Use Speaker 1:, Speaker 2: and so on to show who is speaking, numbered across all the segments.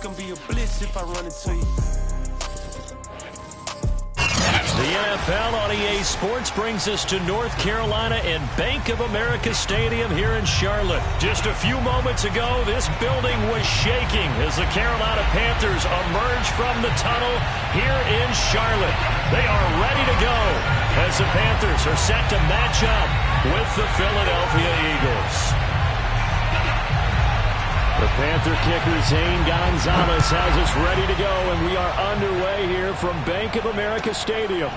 Speaker 1: It's gonna be a blitz if I run into you.
Speaker 2: The NFL on EA Sports brings us to North Carolina and Bank of America Stadium here in Charlotte. Just a few moments ago, this building was shaking as the Carolina Panthers emerge from the tunnel here in Charlotte. They are ready to go as the Panthers are set to match up with the Philadelphia Eagles. The Panther kicker, Zane Gonzalez, has us ready to go, and we are underway here from Bank of America Stadium.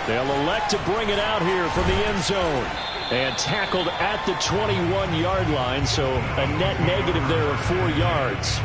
Speaker 2: They'll elect to bring it out here from the end zone. And tackled at the 21-yard line, so a net negative there of 4 yards.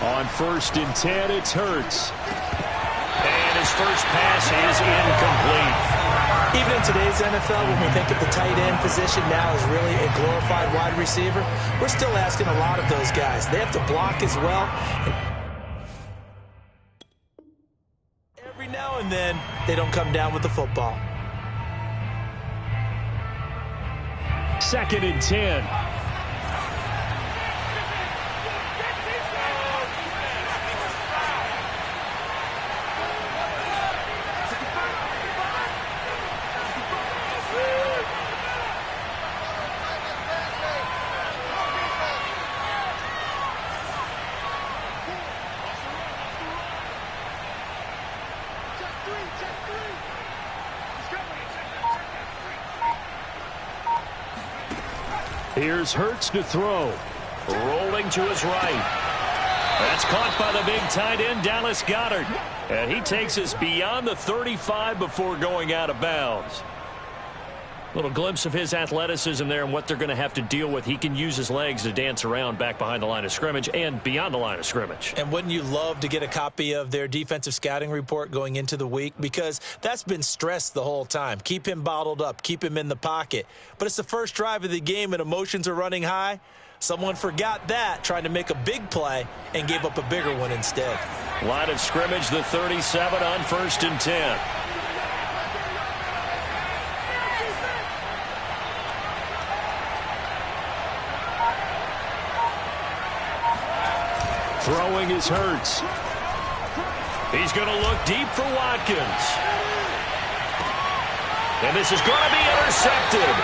Speaker 2: On 1st and 10, it's Hurts. And his first pass is incomplete.
Speaker 3: Even in today's NFL, when we think of the tight end position now as really a glorified wide receiver, we're still asking a lot of those guys. They have to block as well. Every now and then, they don't come down with the football.
Speaker 2: 2nd and 10. Here's Hurts to throw. Rolling to his right. That's caught by the big tight end, Dallas Goedert. And he takes us beyond the 35 before going out of bounds. Little glimpse of his athleticism there and what they're going to have to deal with. He can use his legs to dance around back behind the line of scrimmage and beyond the line of scrimmage.
Speaker 3: And wouldn't you love to get a copy of their defensive scouting report going into the week? Because that's been stressed the whole time. Keep him bottled up. Keep him in the pocket. But it's the first drive of the game and emotions are running high. Someone forgot that, trying to make a big play, and gave up a bigger one instead.
Speaker 2: Line of scrimmage, the 37 on 1st and 10. Throwing is Hurts. He's going to look deep for Watkins. And this is going to be intercepted.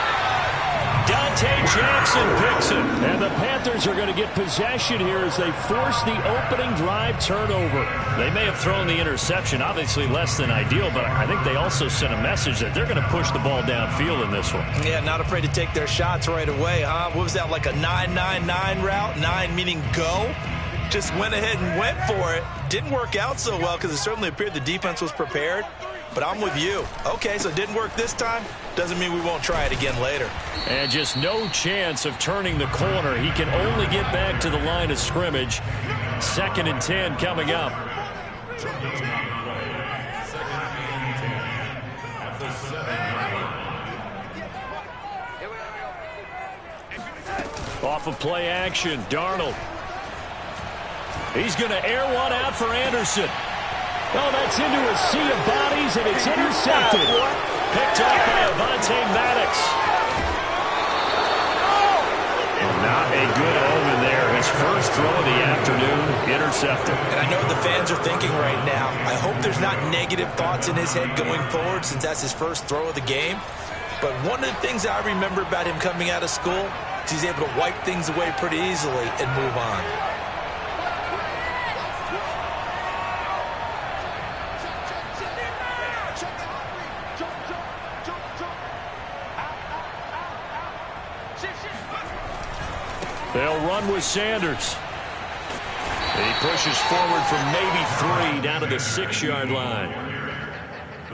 Speaker 2: Dante Jackson picks it. And the Panthers are going to get possession here as they force the opening drive turnover. They may have thrown the interception, obviously less than ideal, but I think they also sent a message that they're going to push the ball downfield in this one.
Speaker 3: Yeah, not afraid to take their shots right away, huh? What was that, like a 9-9-9 route? 9 meaning go? Just went ahead and went for it. Didn't work out so well because it certainly appeared the defense was prepared. But I'm with you. Okay, so it didn't work this time. Doesn't mean we won't try it again later.
Speaker 2: And just no chance of turning the corner. He can only get back to the line of scrimmage. 2nd and 10 coming up. Off of play action, Darnold. He's going to air one out for Anderson. Oh, that's into a sea of bodies, and it's intercepted. Picked up by Avonte Maddox. And not a good omen there. His first throw of the afternoon, intercepted.
Speaker 3: And I know what the fans are thinking right now. I hope there's not negative thoughts in his head going forward since that's his first throw of the game. But one of the things I remember about him coming out of school is he's able to wipe things away pretty easily and move on.
Speaker 2: They'll run with Sanders. He pushes forward from maybe 3 down to the 6-yard line.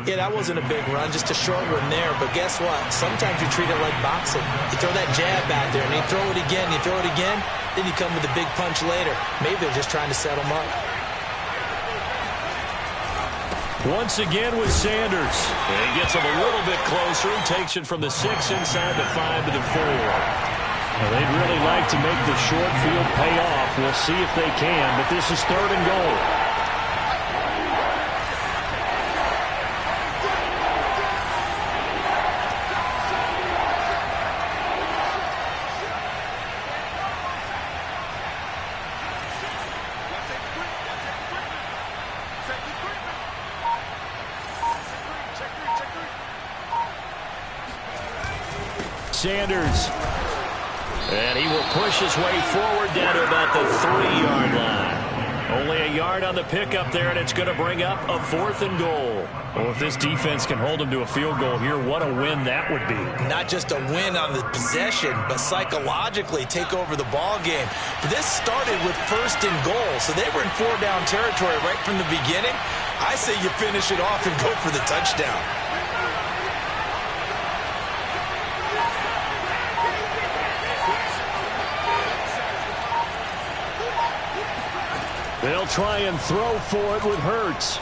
Speaker 3: Yeah, that wasn't a big run, just a short one there. But guess what? Sometimes you treat it like boxing. You throw that jab out there, and you throw it again, then you come with a big punch later. Maybe they're just trying to set him up.
Speaker 2: Once again with Sanders. And he gets him a little bit closer. He takes it from the 6 inside the 5 to the 4. Well, they'd really like to make the short field pay off. We'll see if they can, but this is 3rd and goal. Sanders. And he will push his way forward down to about the 3-yard line. Only a yard on the pickup there, and it's going to bring up a 4th and goal. Well, if this defense can hold them to a field goal here, what a win that would be. Not just a win on the possession, but psychologically take over the ball game. This started with 1st and goal, so they were in 4-down territory right from the beginning. I say you finish it off and go for the touchdown. They'll try and throw for it with Hurts.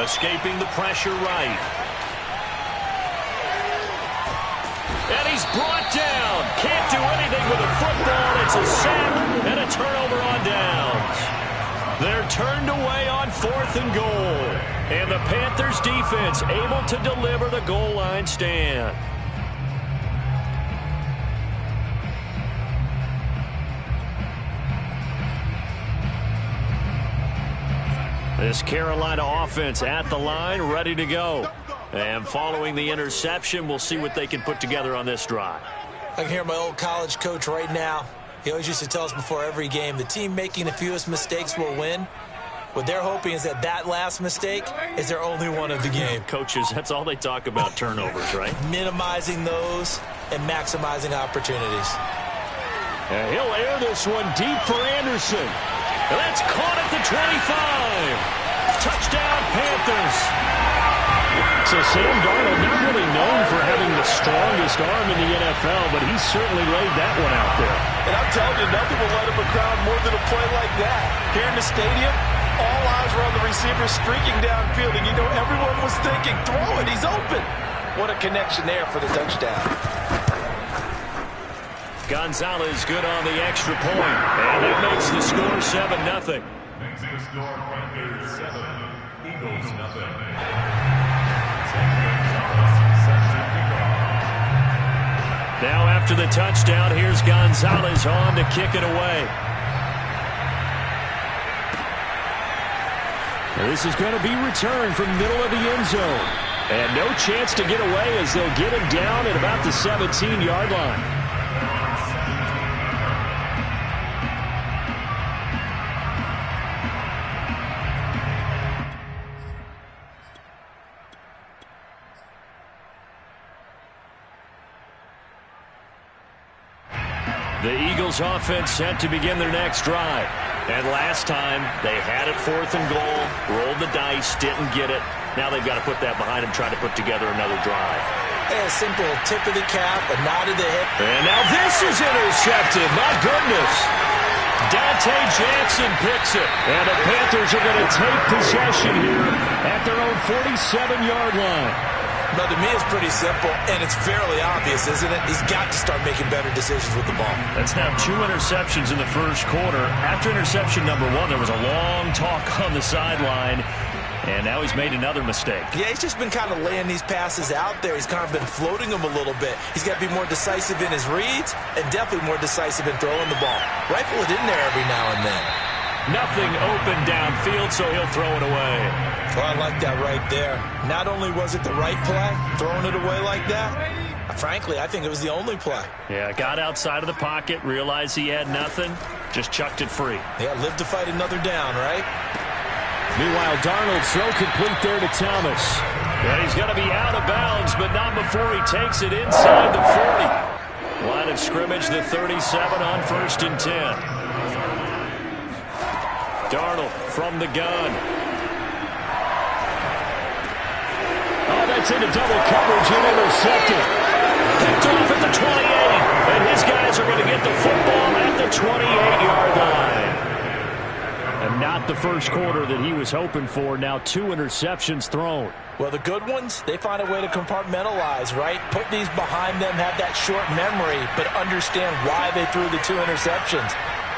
Speaker 2: Escaping the pressure right. And he's brought down. Can't do anything with a football. It's a sack and a turnover on downs. They're turned away on 4th and goal. And the Panthers defense able to deliver the goal line stand. This Carolina offense at the line, ready to go. And following the interception, we'll see what they can put together on this drive. I can hear my old college coach right now. He always used to tell us before every game, the team making the fewest mistakes will win. What they're hoping is that last mistake is their only one of the game. Coaches, that's all they talk about, turnovers, right? Minimizing those and maximizing opportunities. And he'll air this one deep for Anderson. And that's caught at the 25. Touchdown, Panthers. So Sam Darnold, not really known for having the strongest arm in the NFL, but he certainly laid that one out there.
Speaker 1: And I'm telling you, nothing will light up a crowd more than a play like that. Here in the stadium, all eyes were on the receiver streaking downfield, and you know everyone was thinking, throw it, he's open. What a connection there for the touchdown.
Speaker 2: Gonzalez good on the extra point, and that makes the score 7-0.
Speaker 4: Makes the score Panthers 7, Eagles nothing.
Speaker 2: Now after the touchdown, here's Gonzalez on to kick it away. This is going to be returned from middle of the end zone. And no chance to get away as they'll get him down at about the 17-yard line. The Eagles offense set to begin their next drive. And last time, they had it 4th and goal, rolled the dice, didn't get it. Now they've got to put that behind them, try to put together another drive.
Speaker 3: A simple tip of the cap, a nod of the hip.
Speaker 2: And now this is intercepted. My goodness. Dante Jackson picks it. And the Panthers are going to take possession here at their own 47-yard line.
Speaker 3: But to me, it's pretty simple, and it's fairly obvious, isn't it? He's got to start making better decisions with the ball.
Speaker 2: That's now 2 interceptions in the first quarter. After interception number 1, there was a long talk on the sideline, and now he's made another mistake. Yeah, he's just been kind of laying these passes out there. He's kind of been floating them a little bit. He's got to be more decisive in his reads and definitely more decisive in throwing the ball. Rifle it in there every now and then. Nothing open downfield, so he'll throw it away.
Speaker 3: Well, I like that right there. Not only was it the right play, throwing it away like that, frankly, I think it was the only play.
Speaker 2: Yeah, got outside of the pocket, realized he had nothing, just chucked it free.
Speaker 3: Yeah, live to fight another down, right?
Speaker 2: Meanwhile, Darnold throw complete there to Thomas. And he's going to be out of bounds, but not before he takes it inside the 40. Line of scrimmage, the 37 on 1st and 10. Darnold from the gun. gets into double coverage and intercepted. Picked off at the 28. And his guys are going to get the football at the 28-yard line. And not the first quarter that he was hoping for. Now 2 interceptions thrown.
Speaker 3: Well, the good ones, they find a way to compartmentalize, right? Put these behind them, have that short memory, but understand why they threw the 2 interceptions.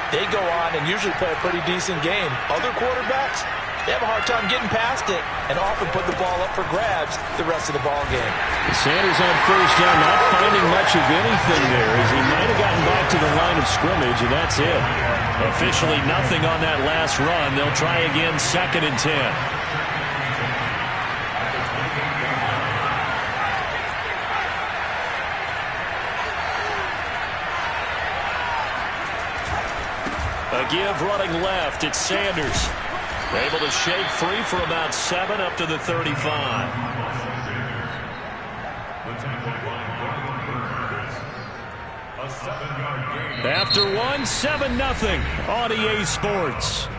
Speaker 3: They go on and usually play a pretty decent game. Other quarterbacks, they have a hard time getting past it and often put the ball up for grabs the rest of the ball game.
Speaker 2: Sanders on first down, not finding much of anything there, as he might have gotten back to the line of scrimmage, and that's it. Officially nothing on that last run. They'll try again, 2nd and 10. A give running left. It's Sanders. Able to shake free for about 7 up to the 35. After 1, 7-0 on EA Sports.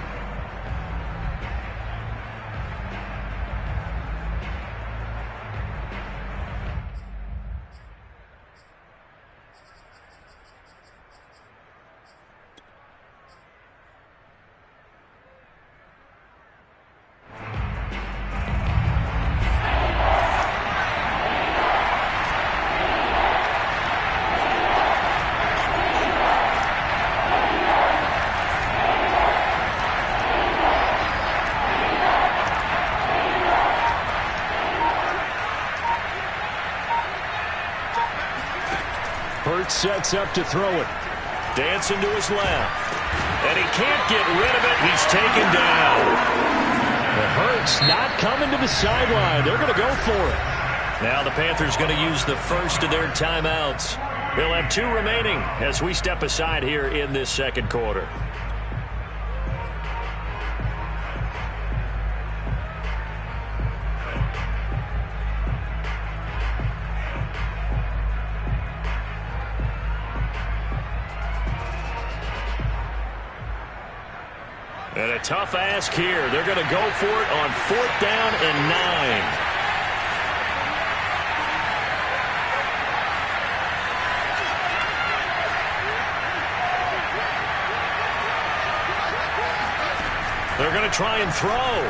Speaker 2: Sets up to throw it. Dancing to his left. And he can't get rid of it. He's taken down. The Hurts not coming to the sideline. They're going to go for it. Now the Panthers going to use the first of their timeouts. They'll have 2 remaining as we step aside here in this second quarter. And a tough ask here. They're going to go for it on 4th down and 9. They're going to try and throw.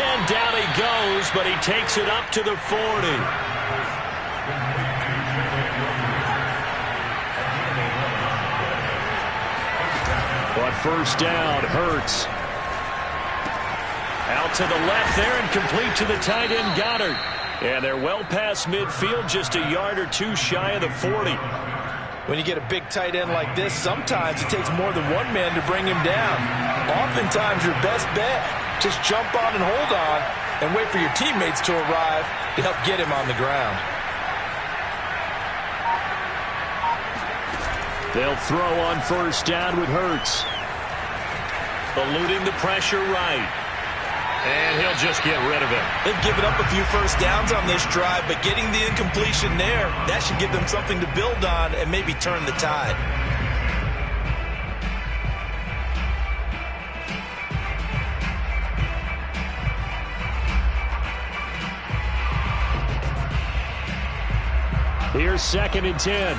Speaker 2: And down he goes, but he takes it up to the 40. On first down, Hurts. Out to the left there and complete to the tight end, Goddard. And they're well past midfield, just a yard or 2 shy of the 40.
Speaker 3: When you get a big tight end like this, sometimes it takes more than one man to bring him down. Oftentimes, your best bet, just jump on and hold on and wait for your teammates to arrive to help get him on the ground.
Speaker 2: They'll throw on first down with Hurts. Eluding the pressure right. And he'll just get rid of it.
Speaker 3: They've given up a few first downs on this drive, but getting the incompletion there, that should give them something to build on and maybe turn the tide.
Speaker 2: Here's 2nd and 10.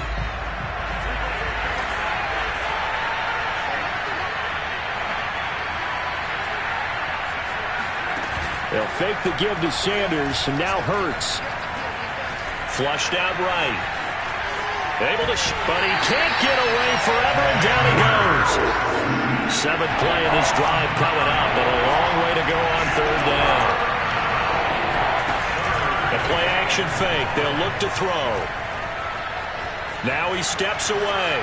Speaker 2: They'll fake the give to Sanders, and now Hurts. Flushed out right. Able to, but he can't get away forever, and down he goes. 7th play of this drive coming up, but a long way to go on 3rd down. The play action fake. They'll look to throw. Now he steps away.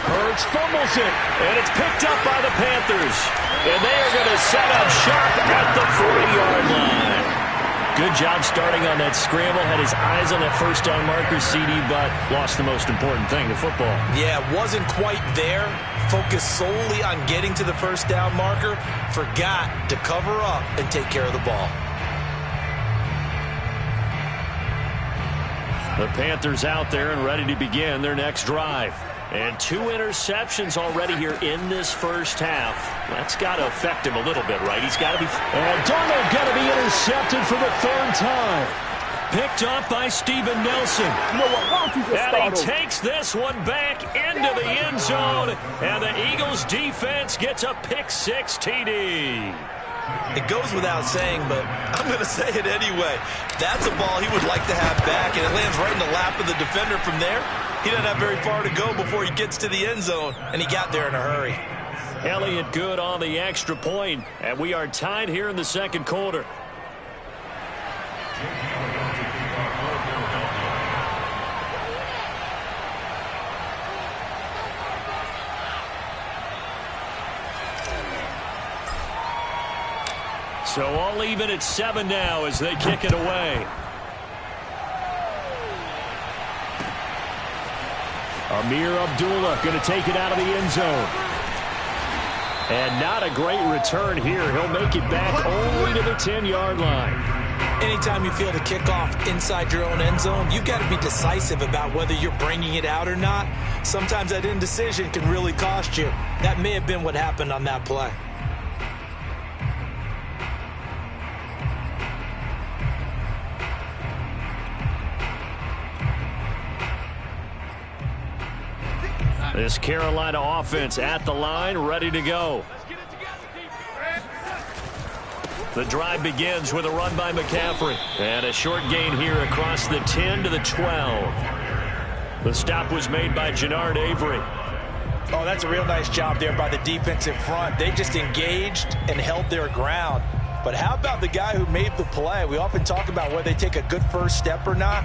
Speaker 2: Hurts fumbles it, and it's picked up by the Panthers. And they are going to set up shop at the 40-yard line. Good job starting on that scramble. Had his eyes on that first down marker, CD, but lost the most important thing, the football.
Speaker 3: Yeah, wasn't quite there. Focused solely on getting to the first down marker. Forgot to cover up and take care of the ball.
Speaker 2: The Panthers out there and ready to begin their next drive. And 2 interceptions already here in this first half. That's got to affect him a little bit, right? He's got to be...
Speaker 5: And Darnold got to be intercepted for the 3rd time.
Speaker 2: Picked off by Steven Nelson.
Speaker 5: You know what? Why don't you just
Speaker 2: And he takes this one back into the end zone. And the Eagles defense gets a pick-6 TD.
Speaker 3: It goes without saying, but I'm going to say it anyway. That's a ball he would like to have back, and it lands right in the lap of the defender from there. He doesn't have very far to go before he gets to the end zone, and he got there in a hurry.
Speaker 2: Elliott good on the extra point, and we are tied here in the second quarter. So all even at 7 now as they kick it away.
Speaker 5: Amir Abdullah going to take it out of the end zone.
Speaker 2: And not a great return here. He'll make it back only to the 10-yard line.
Speaker 3: Anytime you feel the kickoff inside your own end zone, you've got to be decisive about whether you're bringing it out or not. Sometimes that indecision can really cost you. That may have been what happened on that play.
Speaker 2: This Carolina offense at the line, ready to go. The drive begins with a run by McCaffrey. And a short gain here across the 10 to the 12. The stop was made by Jannard Avery.
Speaker 3: Oh, that's a real nice job there by the defensive front. They just engaged and held their ground. But how about the guy who made the play? We often talk about whether they take a good first step or not.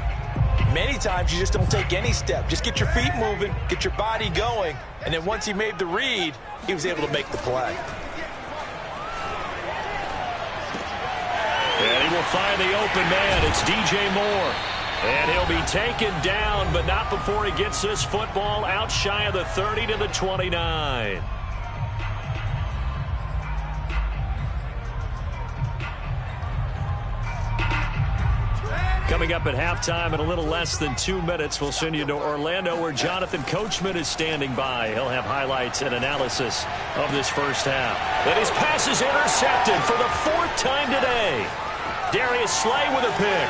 Speaker 3: Many times you just don't take any step. Just get your feet moving, get your body going, and then once he made the read, he was able to make the play.
Speaker 2: And he will find the open man. It's DJ Moore. And he'll be taken down, but not before he gets this football out shy of the 30 to the 29. Coming up at halftime in a little less than 2 minutes, we'll send you to Orlando where Jonathan Coachman is standing by. He'll have highlights and analysis of this first half. And his pass is intercepted for the 4th time today. Darius Slay with a pick.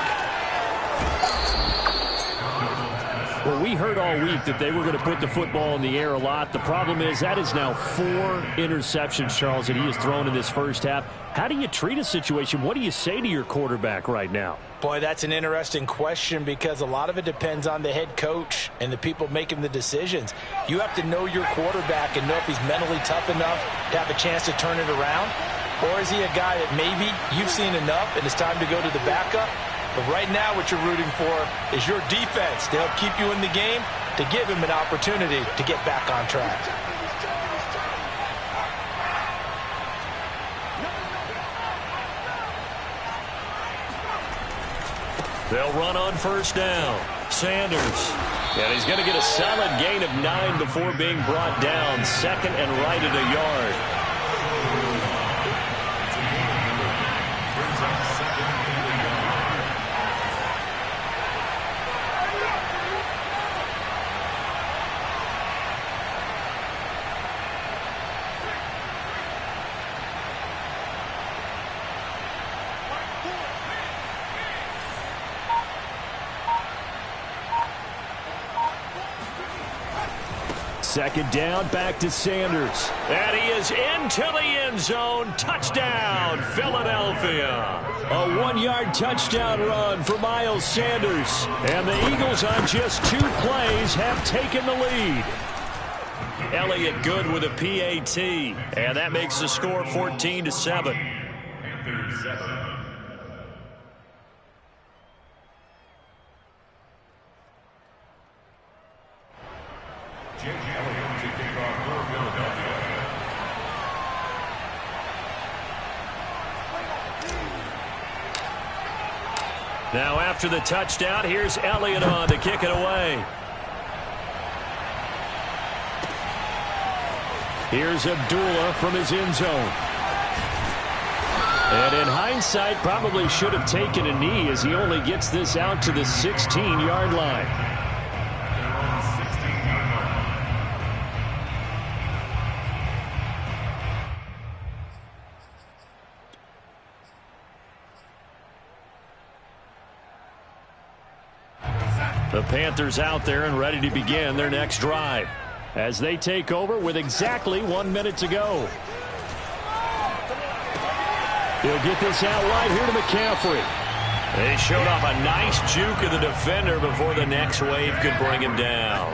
Speaker 5: Well, we heard all week that they were going to put the football in the air a lot. The problem is that is now 4 interceptions, Charles, that he has thrown in this first half. How do you treat a situation? What do you say to your quarterback right now?
Speaker 3: Boy, that's an interesting question because a lot of it depends on the head coach and the people making the decisions. You have to know your quarterback and know if he's mentally tough enough to have a chance to turn it around. Or is he a guy that maybe you've seen enough and it's time to go to the backup? But right now what you're rooting for is your defense to help keep you in the game, to give him an opportunity to get back on track.
Speaker 2: They'll run on first down. Sanders. And he's going to get a solid gain of 9 before being brought down. 2nd and right at a yard.
Speaker 5: Second down, back to Sanders.
Speaker 2: And he is into the end zone. Touchdown, Philadelphia.
Speaker 5: A 1-yard touchdown run for Miles Sanders.
Speaker 2: And the Eagles on just 2 plays have taken the lead. Elliott good with a PAT. And that makes the score 14-7.
Speaker 4: Panthers 7.
Speaker 2: Now after the touchdown, here's Elliott on to kick it away.
Speaker 5: Here's Abdullah from his end zone. And in hindsight, probably should have taken a knee as he only gets this out to the 16-yard line.
Speaker 2: The Panthers out there and ready to begin their next drive as they take over with exactly 1 minute to go. He'll get this out wide here to McCaffrey. They showed off a nice juke of the defender before the next wave could bring him down.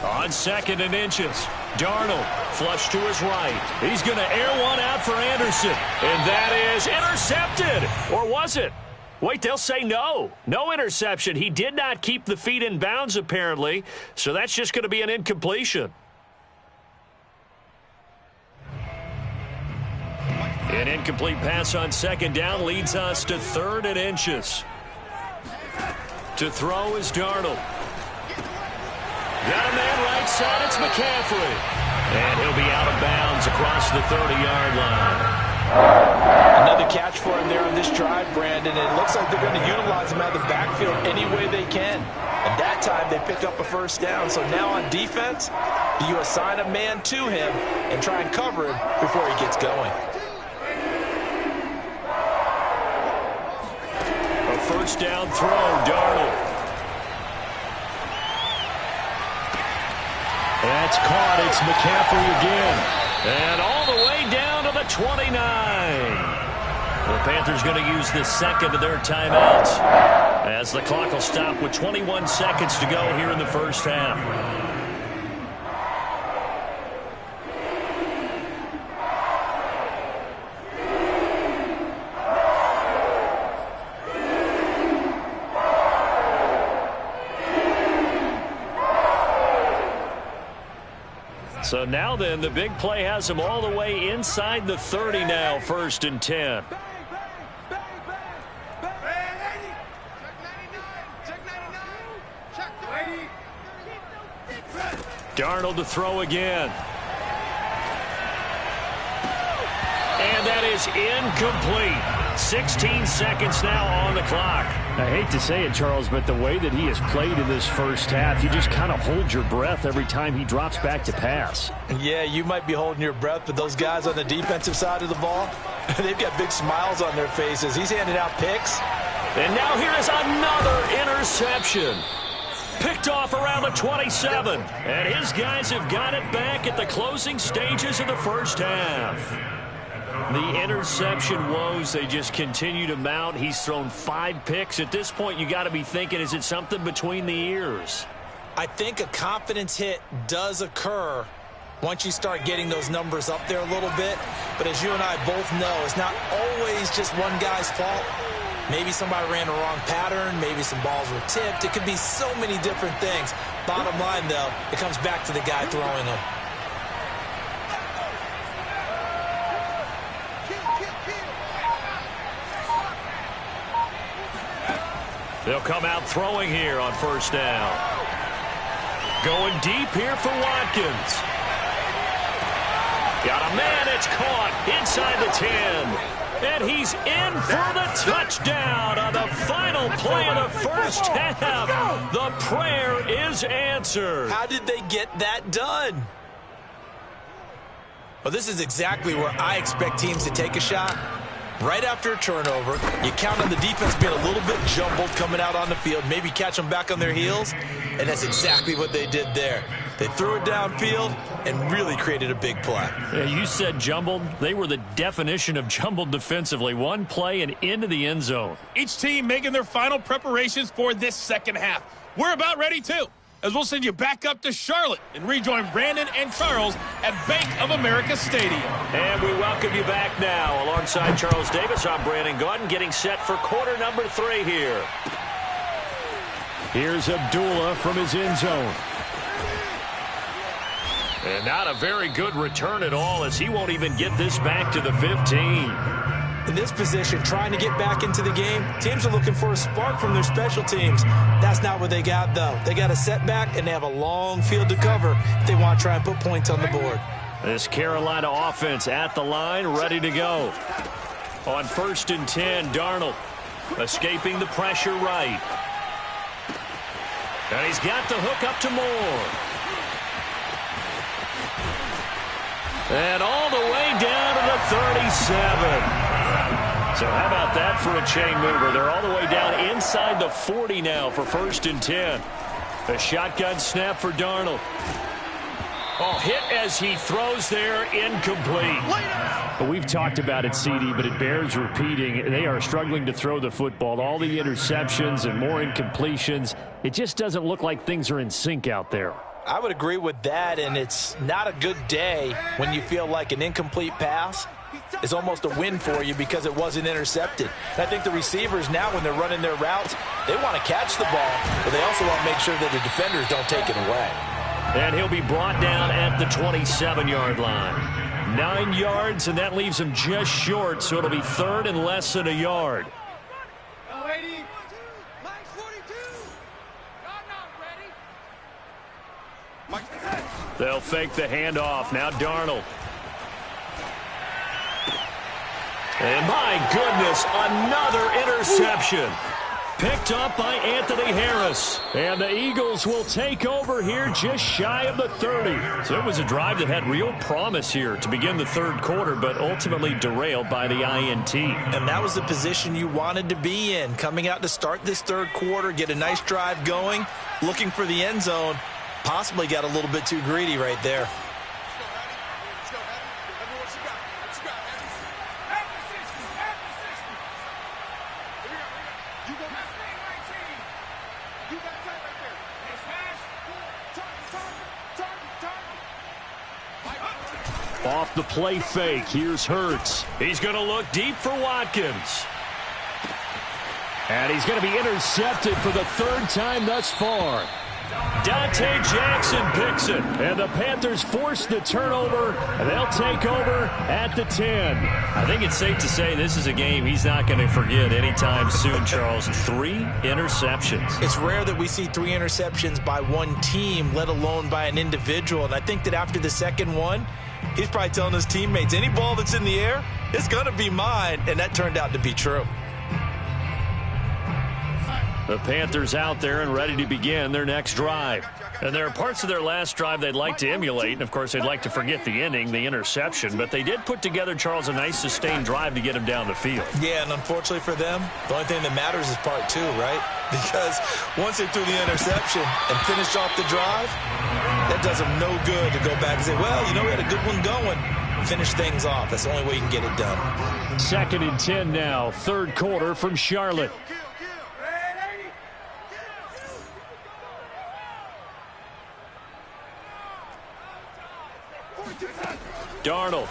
Speaker 2: On 2nd and inches, Darnold flush to his right. He's going to air one out for Anderson. And that is intercepted. Or was it? Wait, they'll say no. No interception. He did not keep the feet in bounds, apparently. So that's just going to be an incompletion. An incomplete pass on 2nd down leads us to 3rd and inches. To throw is Darnold. Got a man right side. It's McCaffrey. And he'll be out of bounds across the 30-yard line.
Speaker 3: Another catch for him there on this drive, Brandon. And it looks like they're going to utilize him out of the backfield any way they can. And that time they pick up a 1st down. So now on defense, do you assign a man to him and try and cover him before he gets going?
Speaker 2: A 1st down throw, Darnold. That's caught. It's McCaffrey again. And all the way down to the 29. The Panthers going to use the 2nd of their timeouts as the clock will stop with 21 seconds to go here in the 1st half. So now then, the big play has him all the way inside the 30 now, 1st and 10. Darnold to throw again. And that is incomplete. 16 seconds now on the clock.
Speaker 5: I hate to say it, Charles, but the way that he has played in this 1st half, you just kind of hold your breath every time he drops back to pass.
Speaker 3: Yeah, you might be holding your breath, but those guys on the defensive side of the ball, they've got big smiles on their faces. He's handing out picks.
Speaker 2: And now here is another interception. Picked off around the 27. And his guys have got it back at the closing stages of the 1st half. The interception woes, they just continue to mount. He's thrown 5 picks. At this point, you got to be thinking, is it something between the ears?
Speaker 3: I think a confidence hit does occur once you start getting those numbers up there a little bit. But as you and I both know, it's not always just one guy's fault. Maybe somebody ran the wrong pattern. Maybe some balls were tipped. It could be so many different things. Bottom line, though, it comes back to the guy throwing them.
Speaker 2: They'll come out throwing here on 1st down. Going deep here for Watkins. Got a man, it's caught inside the 10. And he's in for the touchdown on the final play of the 1st half. The prayer is answered.
Speaker 3: How did they get that done? Well, this is exactly where I expect teams to take a shot. Right after a turnover, you count on the defense being a little bit jumbled coming out on the field, maybe catch them back on their heels, and that's exactly what they did there. They threw it downfield and really created a big play.
Speaker 2: Yeah, you said jumbled. They were the definition of jumbled defensively. One play and into the end zone.
Speaker 6: Each team making their final preparations for this 2nd half. We're about ready, too, as we'll send you back up to Charlotte and rejoin Brandon and Charles at Bank of America Stadium.
Speaker 2: And we welcome you back now. Alongside Charles Davis, I'm Brandon Gaudin, getting set for quarter number 3 here.
Speaker 5: Here's Abdullah from his end zone.
Speaker 2: And not a very good return at all, as he won't even get this back to the 15.
Speaker 3: In this position, trying to get back into the game, teams are looking for a spark from their special teams. That's not what they got, though. They got a setback, and they have a long field to cover if they want to try and put points on the board.
Speaker 2: This Carolina offense at the line, ready to go. On 1st and 10, Darnold escaping the pressure right. And he's got the hook up to Moore. And all the way down to the 37. So how about that for a chain mover? They're all the way down inside the 40 now for 1st and 10. A shotgun snap for Darnold. Oh, hit as he throws there, incomplete.
Speaker 5: We've talked about it, CD, but it bears repeating. They are struggling to throw the football. All the interceptions and more incompletions. It just doesn't look like things are in sync out there.
Speaker 3: I would agree with that, and it's not a good day when you feel like an incomplete pass is almost a win for you because it wasn't intercepted. And I think the receivers now, when they're running their routes, they want to catch the ball, but they also want to make sure that the defenders don't take it away.
Speaker 2: And he'll be brought down at the 27-yard line. 9 yards, and that leaves him just short, so it'll be 3rd and less than a yard. They'll fake the handoff. Now Darnold. And my goodness, another interception. Picked up by Anthony Harris. And the Eagles will take over here just shy of the 30. So it was a drive that had real promise here to begin the 3rd quarter, but ultimately derailed by the INT.
Speaker 3: And that was the position you wanted to be in. Coming out to start this 3rd quarter, get a nice drive going, looking for the end zone. Possibly got a little bit too greedy right there.
Speaker 5: Off the play fake, here's Hurts.
Speaker 2: He's going to look deep for Watkins.
Speaker 5: And he's going to be intercepted for the 3rd time thus far.
Speaker 2: Dante Jackson picks it.
Speaker 5: And the Panthers force the turnover, and they'll take over at the 10.
Speaker 2: I think it's safe to say this is a game he's not going to forget anytime soon, Charles. 3 interceptions.
Speaker 3: It's rare that we see 3 interceptions by one team, let alone by an individual. And I think that after the 2nd one, he's probably telling his teammates, any ball that's in the air, it's going to be mine. And that turned out to be true.
Speaker 2: The Panthers out there and ready to begin their next drive. And there are parts of their last drive they'd like to emulate. And, of course, they'd like to forget the ending, the interception. But they did put together, Charles, a nice sustained drive to get him down the field.
Speaker 3: Yeah, and unfortunately for them, the only thing that matters is part 2, right? Because once they threw the interception and finished off the drive, that does them no good to go back and say, well, you know, we had a good one going. Finish things off. That's the only way you can get it done.
Speaker 5: 2nd and 10 now, 3rd quarter from Charlotte.
Speaker 2: Darnold.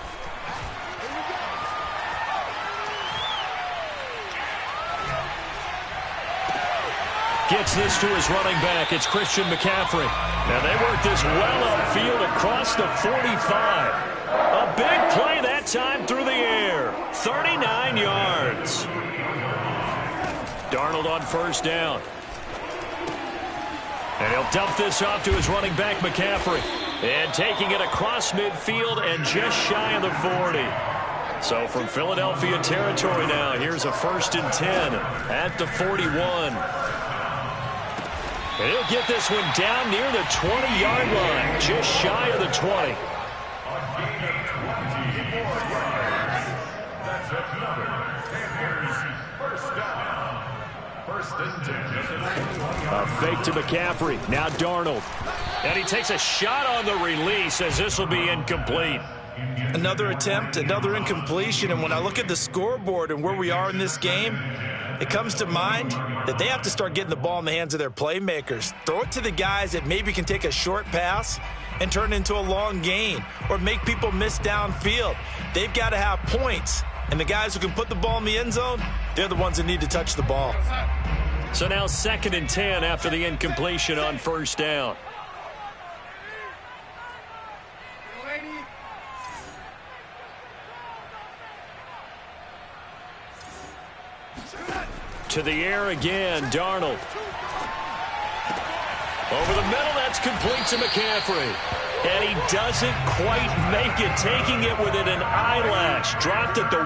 Speaker 2: Gets this to his running back. It's Christian McCaffrey. Now they work this well upfield across the 45. A big play that time through the air. 39 yards. Darnold on 1st down. And he'll dump this off to his running back, McCaffrey. And taking it across midfield and just shy of the 40. So from Philadelphia territory now, here's a 1st and 10 at the 41. And he'll get this one down near the 20-yard line, just shy of the 20.
Speaker 4: That's another Panthers first down. 1st and 10.
Speaker 5: A fake to McCaffrey. Now Darnold.
Speaker 2: And he takes a shot on the release as this will be incomplete.
Speaker 3: Another attempt, another incompletion. And when I look at the scoreboard and where we are in this game, it comes to mind that they have to start getting the ball in the hands of their playmakers. Throw it to the guys that maybe can take a short pass and turn it into a long gain or make people miss downfield. They've got to have points. And the guys who can put the ball in the end zone, they're the ones that need to touch the ball.
Speaker 2: So now 2nd and 10 after the incompletion on 1st down. To the air again, Darnold. Over the middle, that's complete to McCaffrey. And he doesn't quite make it, taking it within an eyelash. Dropped at the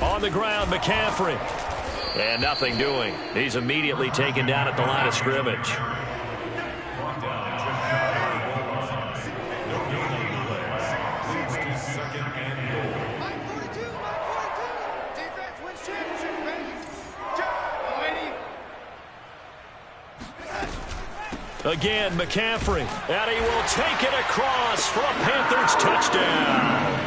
Speaker 2: 1. On the ground, McCaffrey. And nothing doing. He's immediately taken down at the line of scrimmage. Again, McCaffrey. And he will take it across for a Panthers touchdown.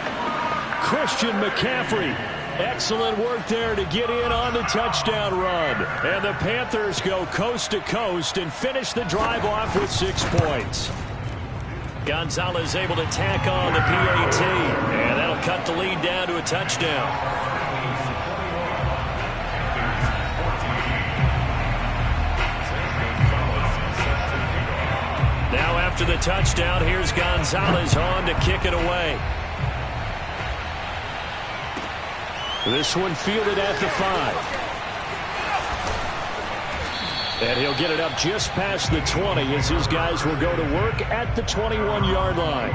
Speaker 2: Christian McCaffrey. Excellent work there to get in on the touchdown run. And the Panthers go coast to coast and finish the drive off with 6 points. Gonzalez able to tack on the PAT. And that'll cut the lead down to a touchdown. Now after the touchdown, here's Gonzalez on to kick it away. This one fielded at the 5. And he'll get it up just past the 20 as his guys will go to work at the 21-yard line.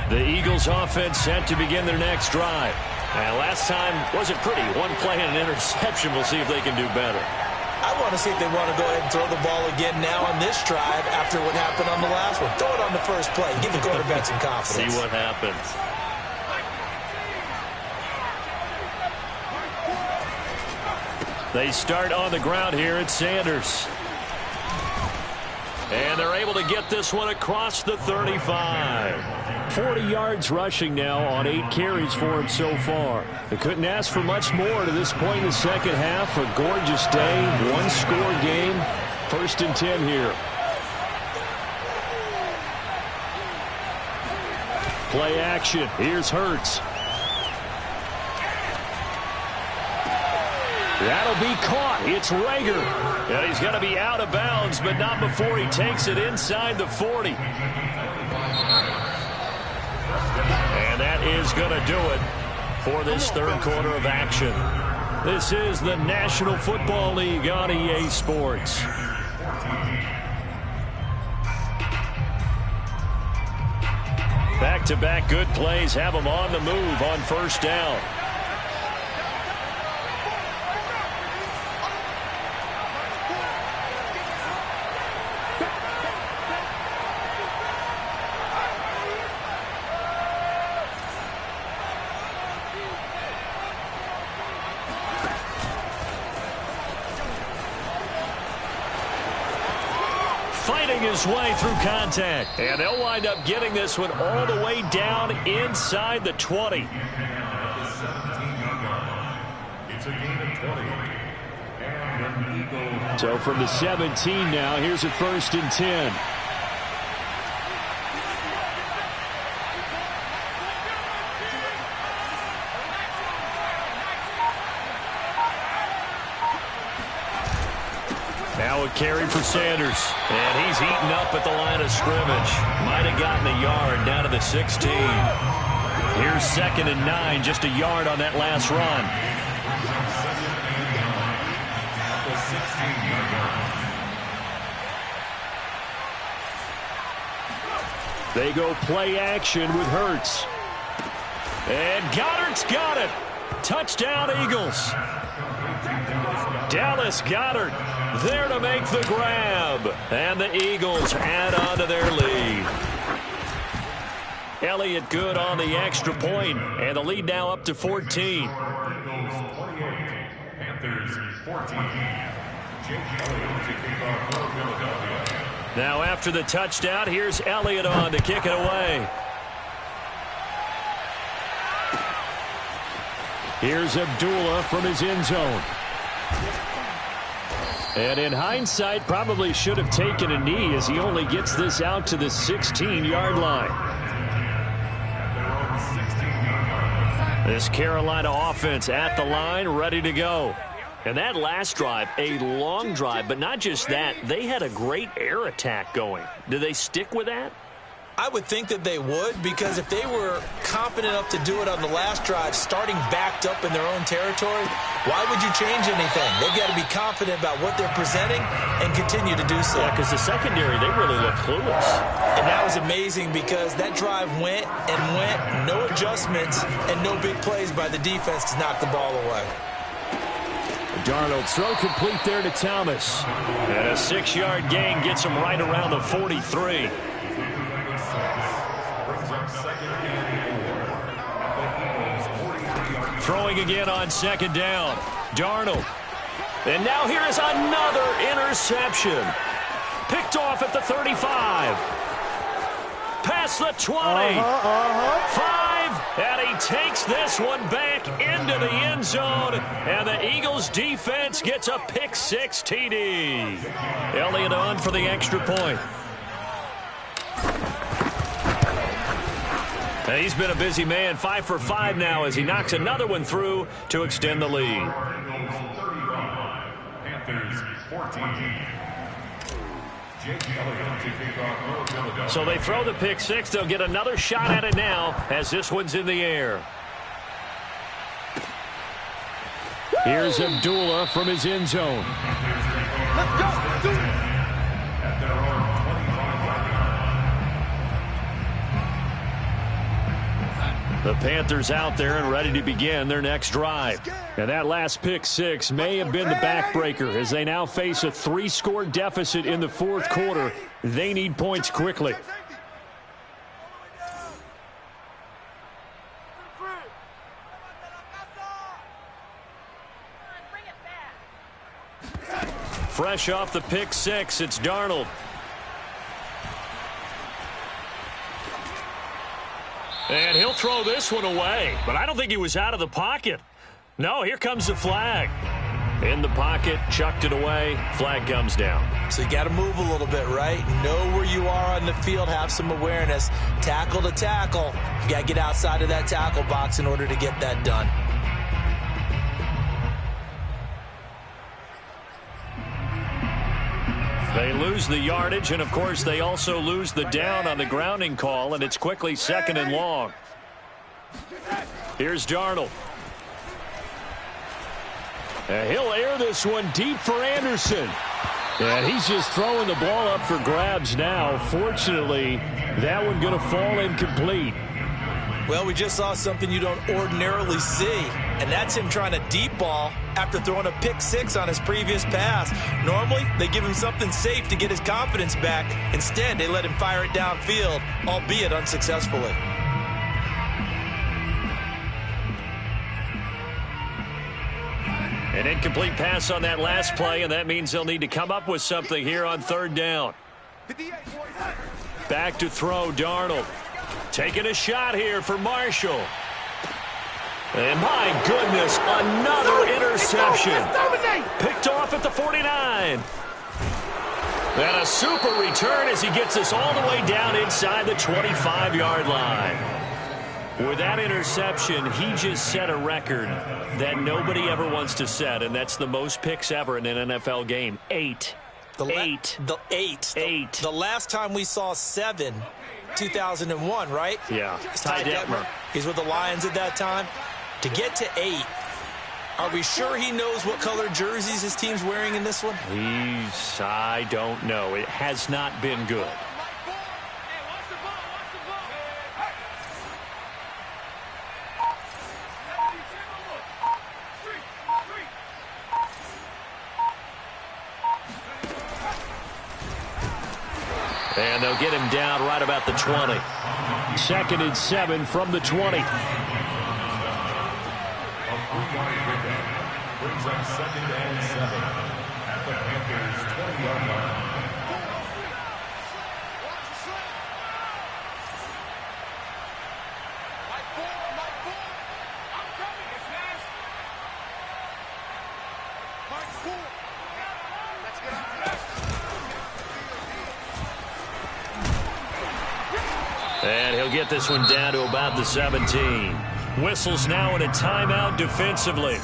Speaker 2: The Eagles offense set to begin their next drive. And last time wasn't pretty. One play and an interception. We'll see if they can do better.
Speaker 3: I want to see if they want to go ahead and throw the ball again now on this drive after what happened on the last one. Throw it on the first play. Give the quarterback some confidence.
Speaker 2: See what happens. They start on the ground here at Sanders. And they're able to get this one across the 35. 40 yards rushing now on 8 carries for him so far. They couldn't ask for much more to this point in the second half. A gorgeous day, one-score game. 1st and 10 here. Play action. Here's Hurts. That'll be caught. It's Rager. And he's going to be out of bounds, but not before he takes it inside the 40. And that is going to do it for this third quarter of action. This is the National Football League on EA Sports. Back-to-back good plays have them on the move on first down. His way through contact, and they'll wind up getting this one all the way down inside the 20.
Speaker 4: It's a gain of 20. And an Eagle.
Speaker 5: So from the 17 now, here's a 1st and 10. Now a carry for Sanders. And he's eaten up at the line of scrimmage. Might have gotten a yard down to the 16. Here's 2nd and 9, just a yard on that last run. They go play action with Hurts. And Goddard's got it. Touchdown, Eagles. Dallas Goedert there to make the grab. And the Eagles add on to their lead. Elliott good on the extra point, and the lead now up to 14.
Speaker 4: Eagles 28, Panthers 14. Jake Elliott to kick off for Philadelphia.
Speaker 2: Now after the touchdown, here's Elliott on to kick it away. Here's Abdullah from his end zone. And in hindsight, probably should have taken a knee as he only gets this out to the 16-yard line. This Carolina offense at the line, ready to go. And that last drive, a long drive, but not just that, they had a great air attack going. Do they stick with that?
Speaker 3: I would think that they would, because if they were confident enough to do it on the last drive, starting backed up in their own territory, why would you change anything? They've got to be confident about what they're presenting and continue to do so.
Speaker 2: Yeah, because the secondary, they really look clueless.
Speaker 3: And that was amazing because that drive went and went, no adjustments, and no big plays by the defense to knock the ball away.
Speaker 2: Darnold throw complete there to Thomas. And a 6-yard gain gets him right around the 43. Throwing again on 2nd down. Darnold. And now here is another interception. Picked off at the 35. Past the 20. 5. And he takes this one back into the end zone. And the Eagles defense gets a pick six TD. Elliott on for the extra point. And he's been a busy man, 5 for 5 now as he knocks another one through to extend the lead.
Speaker 4: Panthers 14.
Speaker 2: So they throw the pick six. They'll get another shot at it now as this one's in the air. Here's Abdullah from his end zone.
Speaker 1: Let's go. Do it.
Speaker 4: At their own 25-yard line.
Speaker 2: The Panthers out there and ready to begin their next drive. And that last pick six may have been the backbreaker as they now face a 3-score deficit in the fourth quarter. They need points quickly. Fresh off the pick six, it's Darnold. And he'll throw this one away, but I don't think he was out of the pocket. No, here comes the flag. In the pocket, chucked it away, flag comes down.
Speaker 3: So you got to move a little bit, right? Know where you are on the field, have some awareness. Tackle to tackle. You got to get outside of that tackle box in order to get that done.
Speaker 2: They lose the yardage, and of course they also lose the down on the grounding call, and it's quickly 2nd and long. Here's Darnold. And he'll air this one deep for Anderson. And he's just throwing the ball up for grabs now. Fortunately, that one going to fall incomplete.
Speaker 3: Well, we just saw something you don't ordinarily see, and that's him trying to deep ball after throwing a pick six on his previous pass. Normally, they give him something safe to get his confidence back. Instead, they let him fire it downfield, albeit unsuccessfully.
Speaker 2: An incomplete pass on that last play, and that means they'll need to come up with something here on 3rd down. Back to throw, Darnold. Taking a shot here for Marshall. And my goodness, another interception. Picked off at the 49. And a super return as he gets us all the way down inside the 25-yard line. With that interception, he just set a record that nobody ever wants to set, and that's the most picks ever in an NFL game. 8.
Speaker 3: The last time we saw 7, 2001, right?
Speaker 2: Yeah.
Speaker 3: Ty Detmer. He's with the Lions at that time. To get to 8, are we sure he knows what color jerseys his team's wearing in this one?
Speaker 2: I don't know. It has not been good. And they'll get him down right about the 20. 2nd and 7 from the 20.
Speaker 4: Brings up 2nd and 7 at the Panthers' 20-yard line.
Speaker 2: And he'll get this one down to about the 17. Whistles now in a timeout defensively.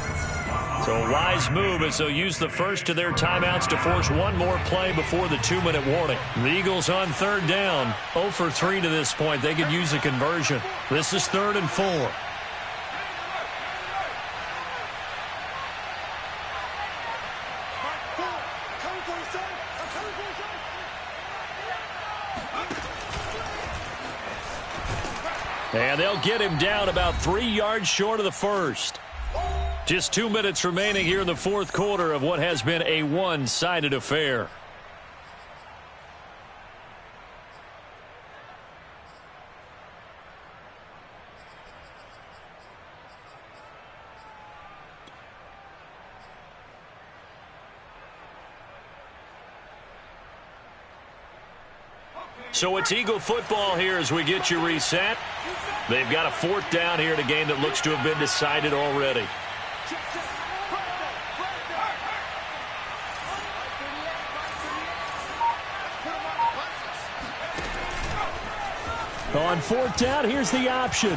Speaker 2: So a wise move as they'll use the first of their timeouts to force one more play before the 2-minute warning. The Eagles on 3rd down. 0 for 3 to this point. They could use a conversion. This is 3rd and 4. And they'll get him down about 3 yards short of the first. Just 2 minutes remaining here in the fourth quarter of what has been a one-sided affair. So it's Eagle football here as we get you reset. They've got a 4th down here in a game that looks to have been decided already.
Speaker 5: On 4th down, here's the option.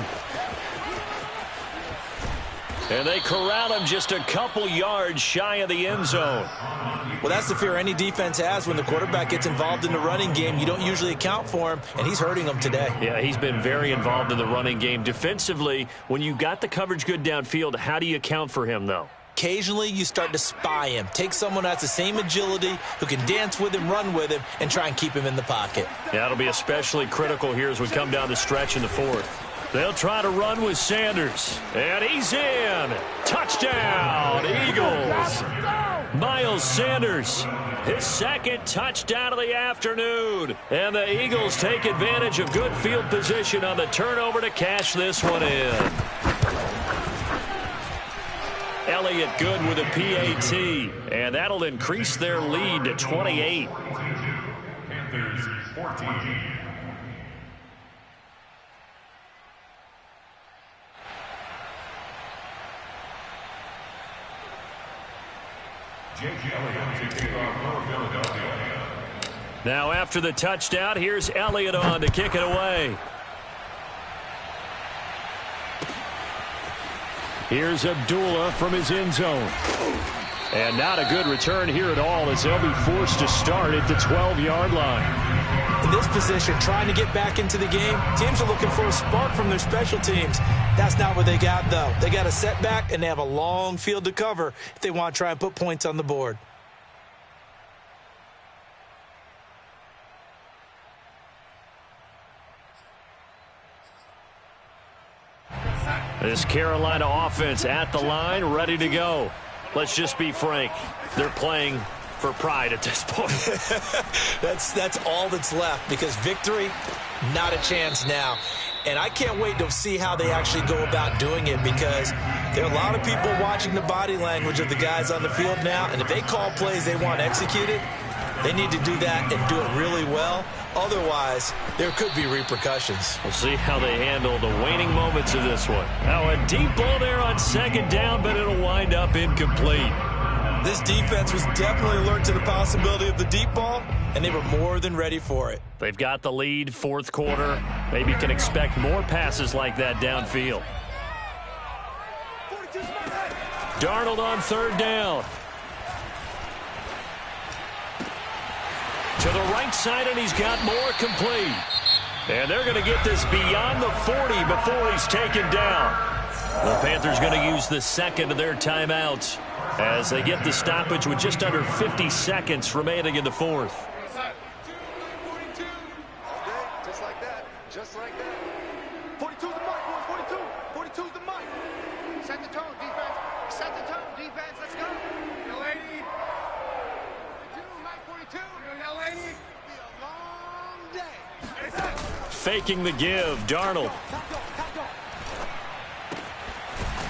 Speaker 2: And they corral him just a couple yards shy of the end zone.
Speaker 3: Well, that's the fear any defense has when the quarterback gets involved in the running game. You don't usually account for him, and he's hurting them today.
Speaker 2: Yeah, he's been very involved in the running game. Defensively, when you got the coverage good downfield, how do you account for him, though?
Speaker 3: Occasionally, you start to spy him. Take someone that's the same agility, who can dance with him, run with him, and try and keep him in the pocket.
Speaker 2: Yeah, that'll be especially critical here as we come down the stretch in the 4th. They'll try to run with Sanders. And he's in. Touchdown, Eagles. Miles Sanders, his 2nd touchdown of the afternoon. And the Eagles take advantage of good field position on the turnover to cash this one in. Elliott good with a PAT. And that'll increase their lead to 28.
Speaker 4: Panthers 14.
Speaker 2: Now after the touchdown, here's Elliott on to kick it away.
Speaker 5: Here's Abdullah from his end zone. And not a good return here at all as they'll be forced to start at the 12-yard line.
Speaker 3: In this position, trying to get back into the game, teams are looking for a spark from their special teams. That's not what they got, though. They got a setback, and they have a long field to cover if they want to try and put points on the board.
Speaker 2: This Carolina offense at the line, ready to go. Let's just be frank. They're playing for pride at this point.
Speaker 3: That's all that's left, because victory, not a chance now. And I can't wait to see how they actually go about doing it, because there are a lot of people watching the body language of the guys on the field now, and if they call plays they want executed, they need to do that and do it really well. Otherwise, there could be repercussions.
Speaker 2: We'll see how they handle the waning moments of this one. Now a deep ball there on 2nd down, but it'll wind up incomplete.
Speaker 3: This defense was definitely alert to the possibility of the deep ball, and they were more than ready for it.
Speaker 2: They've got the lead, 4th quarter. Maybe can expect more passes like that downfield. Darnold on 3rd down. To the right side, and he's got more complete. And they're going to get this beyond the 40 before he's taken down. The Panthers going to use the 2nd of their timeouts as they get the stoppage with just under 50 seconds remaining in the 4th.
Speaker 1: Just like that. Just like that. 42's the mark, boys. 42. 42's the mark. Set the tone, defense. Set the tone, defense. Let's go. Yo, lady. 42, Mike 42. Yo, lady. Be a long day.
Speaker 2: Faking the give, Darnold.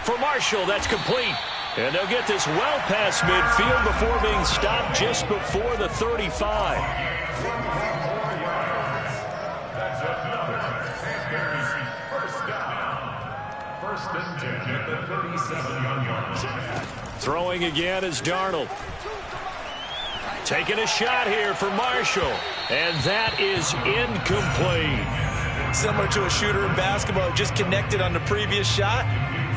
Speaker 2: For Marshall, that's complete. And they'll get this well past midfield before being stopped just before the 35.
Speaker 4: That's another Panthers first down. 1st and 10 at the 37-yard line.
Speaker 2: Throwing again is Darnold. Taking a shot here for Marshall. And that is incomplete.
Speaker 3: Similar to a shooter in basketball, just connected on the previous shot.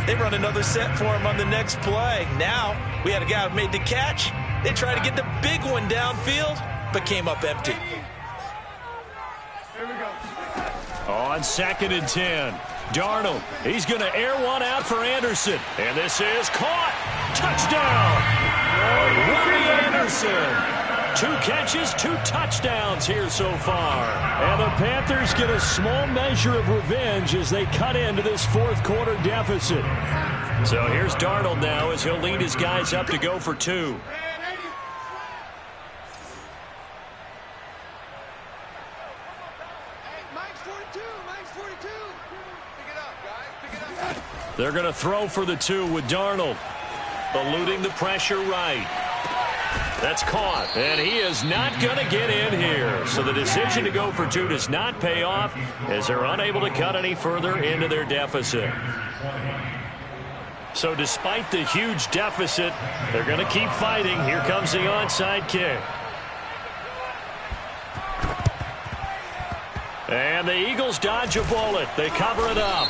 Speaker 3: They run another set for him on the next play. Now, we had a guy who made the catch. They tried to get the big one downfield, but came up empty.
Speaker 2: On 2nd and 10, Darnold. He's going to air one out for Anderson. And this is caught. Touchdown. Robbie Anderson. 2 catches, 2 touchdowns here so far.
Speaker 5: And the Panthers get a small measure of revenge as they cut into this 4th quarter deficit.
Speaker 2: So here's Darnold now as he'll lead his guys up to go for 2. They're going to throw for the 2 with Darnold. Eluding the pressure right. That's caught, and he is not going to get in here. So the decision to go for two does not pay off as they're unable to cut any further into their deficit. So despite the huge deficit, they're going to keep fighting. Here comes the onside kick. And the Eagles dodge a bullet. They cover it up.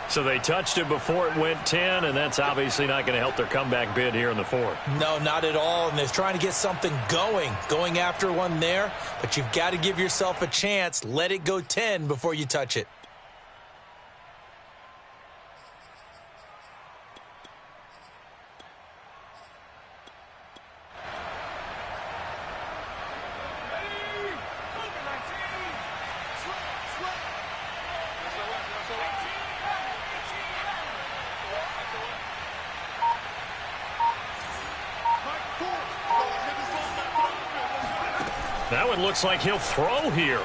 Speaker 2: So they touched it before it went 10, and that's obviously not going to help their comeback bid here in the fourth.
Speaker 3: No, not at all, and they're trying to get something going after one there, but you've got to give yourself a chance. Let it go 10 before you touch it.
Speaker 2: That one looks like he'll throw here.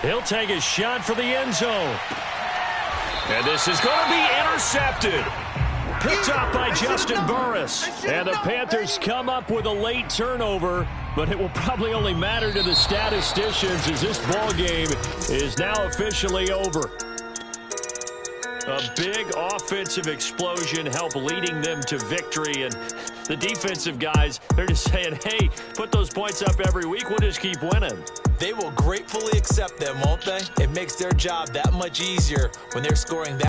Speaker 2: He'll take a shot for the end zone. And this is going to be intercepted. Picked up by Justin Burris.
Speaker 5: And the Panthers come up with a late turnover, but it will probably only matter to the statisticians as this ball game is now officially over.
Speaker 2: A big offensive explosion helped leading them to victory. And the defensive guys, they're just saying, hey, put those points up every week. We'll just keep winning.
Speaker 3: They will gratefully accept them, won't they? It makes their job that much easier when they're scoring that.